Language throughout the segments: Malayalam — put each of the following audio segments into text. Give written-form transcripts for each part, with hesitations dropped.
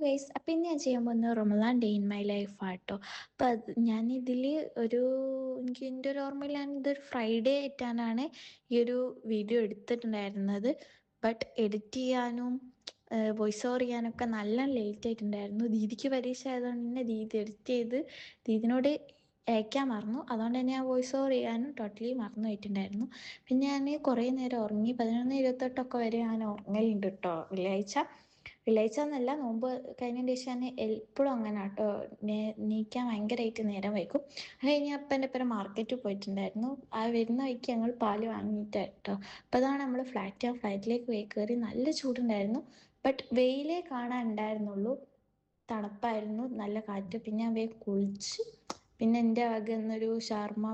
ഗൈസ്, അപ്പം ഇന്ന് ഞാൻ ചെയ്യാൻ പോകുന്ന Ramadan day in my life ആട്ടോ. അപ്പം ഞാനിതിൽ ഒരു എൻ്റെ ഒരു ഓർമ്മയിൽ ഇതൊരു ഫ്രൈഡേ ആയിട്ടാണ് ഈ ഒരു വീഡിയോ എടുത്തിട്ടുണ്ടായിരുന്നത്. ബട്ട് എഡിറ്റ് ചെയ്യാനും വോയിസ് ഓവർ ചെയ്യാനൊക്കെ നല്ല ലേറ്റ് ആയിട്ടുണ്ടായിരുന്നു. ദീദിക്ക് പരീക്ഷ ആയതുകൊണ്ട് തന്നെ ദീദി എഡിറ്റ് ചെയ്ത് ദീദിനോട് അയക്കാൻ മറന്നു. അതുകൊണ്ട് തന്നെ ഞാൻ വോയിസ് ഓവർ ചെയ്യാനും ടോട്ടലി മറന്നു പോയിട്ടുണ്ടായിരുന്നു. പിന്നെ ഞാൻ കുറേ നേരം ഉറങ്ങി. 11:28 വരെ ഞാൻ ഉറങ്ങലുണ്ട് കേട്ടോ. വെള്ളിയാഴ്ച എന്നല്ല, നോമ്പ് കഴിഞ്ഞതിന് ശേഷം ഞാൻ എപ്പോഴും അങ്ങനെ കേട്ടോ. നീക്കാൻ ഭയങ്കരമായിട്ട് നേരം വൈകും. അത് കഴിഞ്ഞ് അപ്പൻ്റെ ഒപ്പം മാർക്കറ്റിൽ പോയിട്ടുണ്ടായിരുന്നു. ആ വരുന്ന വഴിക്ക് ഞങ്ങൾ പാല് വാങ്ങിയിട്ടാട്ടോ. അപ്പോൾ അതാണ് നമ്മൾ ഫ്ലൈറ്റിലേക്ക് പോയി കയറി. നല്ല ചൂടുണ്ടായിരുന്നു. ബട്ട് വെയിലേ കാണാൻ ഉണ്ടായിരുന്നുള്ളൂ. തണുപ്പായിരുന്നു, നല്ല കാറ്റ്. പിന്നെ ഞാൻ വേഗം കുളിച്ച്. പിന്നെ എൻ്റെ വക എന്നൊരു ഷവർമ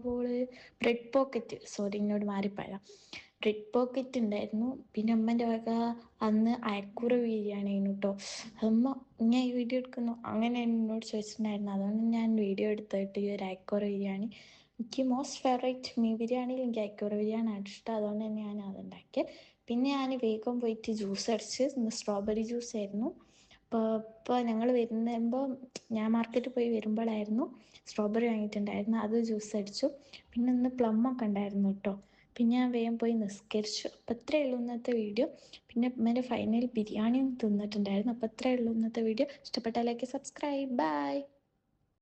ബോള് ബ്രെഡ് പോക്കറ്റ്, സോറി എന്നോട് മാറിപ്പോയതാ, ബ്രെഡ് പോക്കറ്റ് ഉണ്ടായിരുന്നു. പിന്നെ അമ്മൻ്റെ വക അന്ന് അയക്കൂറ ബിരിയാണി ആയിരുന്നു കേട്ടോ. അമ്മ ഞാൻ ഈ വീഡിയോ എടുക്കുന്നു അങ്ങനെ എന്നോട് ചോദിച്ചിട്ടുണ്ടായിരുന്നു. അതുകൊണ്ട് ഞാൻ വീഡിയോ എടുത്തിട്ട് ഈ ഒരു അയക്കൂറ ബിരിയാണി, എനിക്ക് മോസ്റ്റ് ഫേവറേറ്റ് മീൻ ബിരിയാണിയിൽ എനിക്ക് അയക്കൂറ ബിരിയാണിയാണ് ഇഷ്ടം. അതുകൊണ്ട് തന്നെ ഞാൻ അതുണ്ടാക്കിയത്. പിന്നെ ഞാൻ വേഗം പോയിട്ട് ജ്യൂസ് അടിച്ച്. സ്ട്രോബെറി ജ്യൂസ് ആയിരുന്നു. ഇപ്പോൾ ഞങ്ങൾ വരുമ്പോൾ ഞാൻ മാർക്കറ്റിൽ പോയി വരുമ്പോഴായിരുന്നു സ്ട്രോബെറി വാങ്ങിയിട്ടുണ്ടായിരുന്നു. അത് ജ്യൂസ് അടിച്ചു. പിന്നെ ഇന്ന് പ്ലം ഒക്കെ ഉണ്ടായിരുന്നു കേട്ടോ. പിന്നെ ഞാൻ വേഗം പോയി നിസ്കരിച്ചു. അപ്പം ഇത്രയേ ഉള്ളൂ ഇന്നത്തെ വീഡിയോ. പിന്നെ എൻ്റെ ഫൈനൽ ബിരിയാണിയും തിന്നിട്ടുണ്ടായിരുന്നു. അപ്പം ഇത്രയേ ഉള്ളൂ ഇന്നത്തെ വീഡിയോ. ഇഷ്ടപ്പെട്ടാൽ ലൈക്ക്, സബ്സ്ക്രൈബ്, ബൈ.